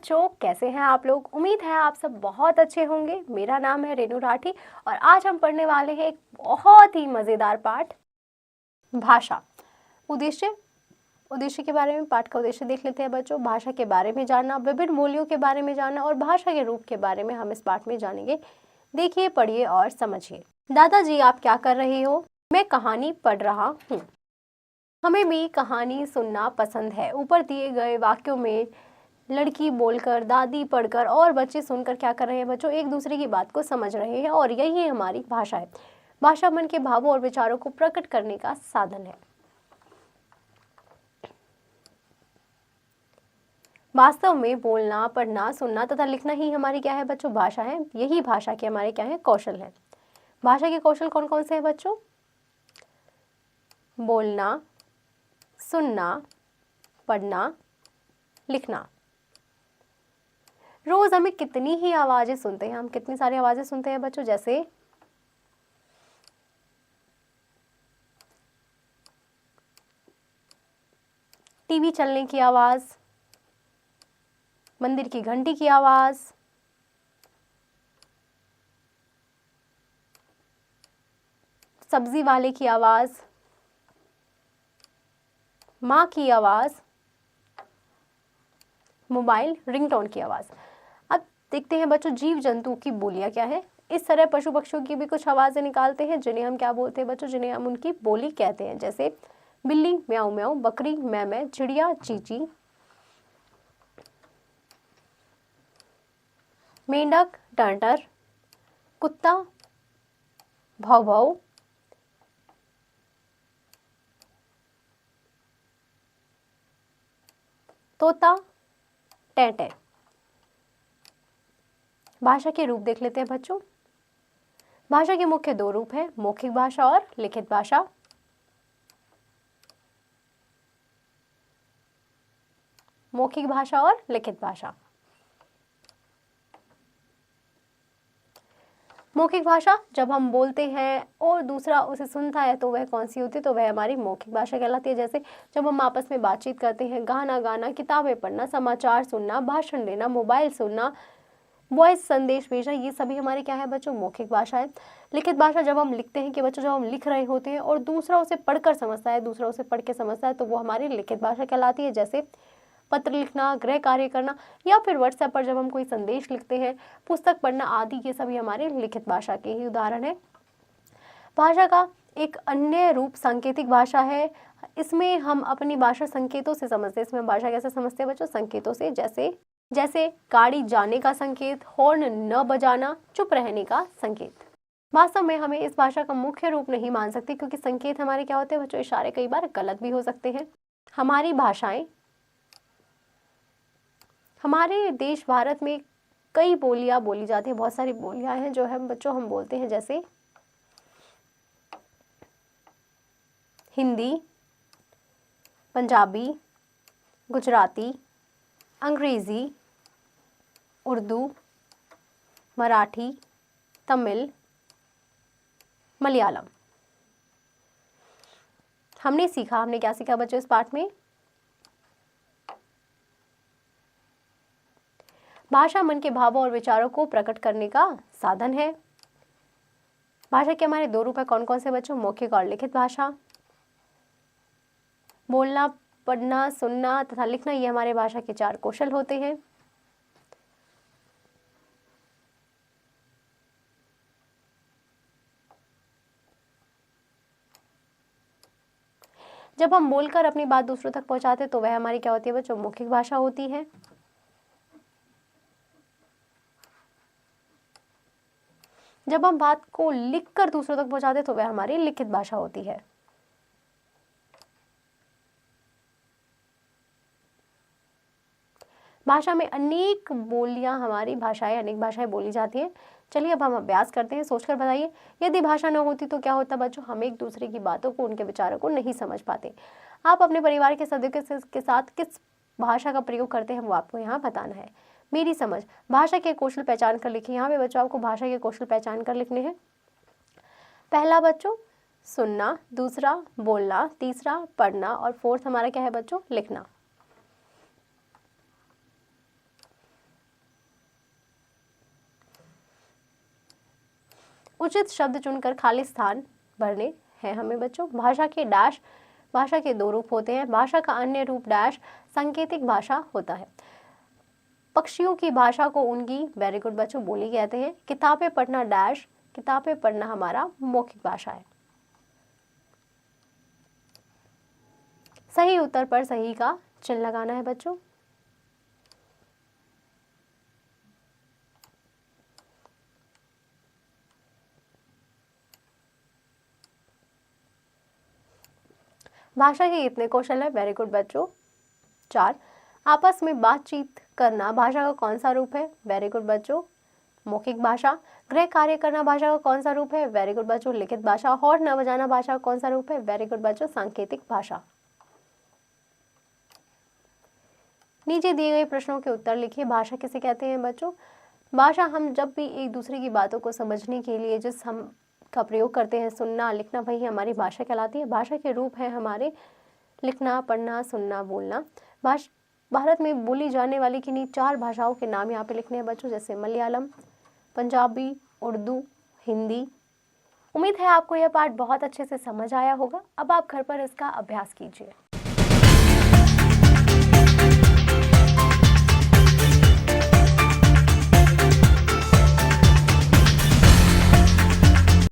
बच्चों, कैसे हैं आप लोग। उम्मीद है आप सब बहुत अच्छे होंगे। मेरा नाम है रेनू राठी और आज हम पढ़ने वाले हैं एक बहुत ही मज़ेदार पाठ, भाषा। उद्देश्य उद्देश्य के बारे में, पाठ का उद्देश्य देख लेते हैं बच्चों। भाषा के बारे में जानना, विभिन्न बोलियों के बारे में जानना और भाषा के रूप के बारे में हम इस पाठ में जानेंगे। देखिए, पढ़िए और समझिए। दादाजी, आप क्या कर रहे हो? मैं कहानी पढ़ रहा हूँ। हमें भी कहानी सुनना पसंद है। ऊपर दिए गए वाक्यों में लड़की बोलकर, दादी पढ़कर और बच्चे सुनकर क्या कर रहे हैं बच्चों? एक दूसरे की बात को समझ रहे हैं और यही हमारी भाषा है। भाषा मन के भावों और विचारों को प्रकट करने का साधन है। वास्तव में बोलना, पढ़ना, सुनना तथा लिखना ही हमारी क्या है बच्चों? भाषा है। यही भाषा के हमारे क्या है? कौशल है। भाषा के कौशल कौन कौन से हैं बच्चों? बोलना, सुनना, पढ़ना, लिखना। रोज हमें कितनी ही आवाजें सुनते हैं, हम कितनी सारी आवाजें सुनते हैं बच्चों, जैसे टीवी चलने की आवाज, मंदिर की घंटी की आवाज, सब्जी वाले की आवाज, माँ की आवाज, मोबाइल रिंगटोन की आवाज। अब देखते हैं बच्चों, जीव जंतु की बोलियां क्या है। इस तरह पशु पक्षियों की भी कुछ आवाजें निकालते हैं जिन्हें हम क्या बोलते हैं बच्चों? जिन्हें हम उनकी बोली कहते हैं, जैसे बिल्ली म्याऊ म्याऊ, बकरी मै मै, चिड़िया चींची, मेंढक टर्टर, कुत्ता भौ भौ, तोता टे टे। भाषा के रूप देख लेते हैं बच्चों। भाषा के मुख्य दो रूप हैं, मौखिक भाषा और लिखित भाषा। मौखिक भाषा और लिखित भाषा। मौखिक भाषा जब हम बोलते हैं और दूसरा उसे सुनता है तो वह कौन सी होती है? तो वह हमारी मौखिक भाषा कहलाती है। जैसे जब हम आपस में बातचीत करते हैं, गाना गाना, किताबें पढ़ना, समाचार सुनना, भाषण देना, मोबाइल सुनना, वॉइस संदेश भेजना, ये सभी हमारे क्या है बच्चों? मौखिक भाषा है। लिखित भाषा जब हम लिखते हैं कि बच्चों, जब हम लिख रहे होते हैं और दूसरा उसे पढ़कर समझता है, दूसरा उसे पढ़ के समझता है, तो वो हमारी लिखित भाषा कहलाती है। जैसे पत्र लिखना, गृह कार्य करना या फिर व्हाट्सएप पर जब हम कोई संदेश लिखते हैं, पुस्तक पढ़ना आदि, ये सभी हमारे लिखित भाषा के ही उदाहरण है। भाषा का एक अन्य रूप सांकेतिक भाषा है। इसमें हम अपनी भाषा संकेतों से समझते हैं। इसमें भाषा कैसे समझते हैं बच्चों? संकेतों से। जैसे गाड़ी जाने का संकेत, हॉर्न न बजाना, चुप रहने का संकेत। वास्तव में हमें इस भाषा का मुख्य रूप नहीं मान सकते, क्योंकि संकेत हमारे क्या होते हैं बच्चों? इशारे कई बार गलत भी हो सकते हैं। हमारी भाषाएं, हमारे देश भारत में कई बोलियां बोली जाती हैं। बहुत सारी बोलियां हैं जो है बच्चों हम बोलते हैं, जैसे हिंदी, पंजाबी, गुजराती, अंग्रेजी, उर्दू, मराठी, तमिल, मलयालम। हमने क्या सीखा बच्चों इस पाठ में? भाषा मन के भावों और विचारों को प्रकट करने का साधन है। भाषा के हमारे दो रूप है, कौन कौन से बच्चों? मौखिक और लिखित भाषा। बोलना, पढ़ना, सुनना तथा लिखना, ये हमारे भाषा के चार कौशल होते हैं। जब हम बोलकर अपनी बात दूसरों तक पहुंचाते हैं तो वह हमारी क्या होती है बच्चों? मौखिक भाषा होती है। जब हम बात को लिखकर दूसरों तक पहुंचाते हैं तो वह हमारी लिखित भाषा होती है। भाषा में अनेक बोलियां, हमारी भाषाएं, अनेक भाषाएं बोली जाती हैं। चलिए अब हम अभ्यास करते हैं। सोचकर बताइए, यदि भाषा न होती तो क्या होता बच्चों? हम एक दूसरे की बातों को, उनके विचारों को नहीं समझ पाते। आप अपने परिवार के सदस्यों के साथ किस भाषा का प्रयोग करते हैं वो आपको यहाँ बताना है। मेरी समझ, भाषा के कौशल पहचान कर लिखिए। यहाँ पे बच्चों आपको भाषा के कौशल पहचान कर लिखने हैं। पहला बच्चों सुनना, दूसरा बोलना, तीसरा पढ़ना और फोर्थ हमारा क्या है बच्चों? लिखना। उचित शब्द चुनकर खाली स्थान भरने हैं हमें बच्चों। भाषा के डैश, भाषा के दो रूप होते हैं। भाषा का अन्य रूप डैश सांकेतिक भाषा होता है। पक्षियों की भाषा को उनकी, वेरी गुड बच्चों, बोली कहते हैं। किताबें पढ़ना डैश, किताबें पढ़ना हमारा मौखिक भाषा है। सही उत्तर पर सही का चिन्ह लगाना है बच्चों। भाषा के कितने कौशल है? वेरी गुड बच्चों, 4। आपस में बातचीत करना भाषा का कौन सा रूप है? वेरी गुड बच्चों, मौखिक भाषा। गृह कार्य करना भाषा का कौन सा रूप है? वेरी गुड बच्चों, लिखित भाषा। हॉर्न न बजाना भाषा का कौन सा रूप है? वेरी गुड बच्चों, सांकेतिक भाषा। नीचे दिए गए प्रश्नों के उत्तर लिखिए। भाषा किसे कहते हैं बच्चों? भाषा हम जब भी एक दूसरे की बातों को समझने के लिए जिस हम का प्रयोग करते हैं, सुनना लिखना, वही हमारी भाषा कहलाती है। भाषा के रूप है हमारे लिखना, पढ़ना, सुनना, बोलना। भारत में बोली जाने वाली किन्हीं 4 भाषाओं के नाम यहाँ पे लिखने हैं बच्चों, जैसे मलयालम, पंजाबी, उर्दू, हिंदी। उम्मीद है आपको यह पाठ बहुत अच्छे से समझ आया होगा। अब आप घर पर इसका अभ्यास कीजिए।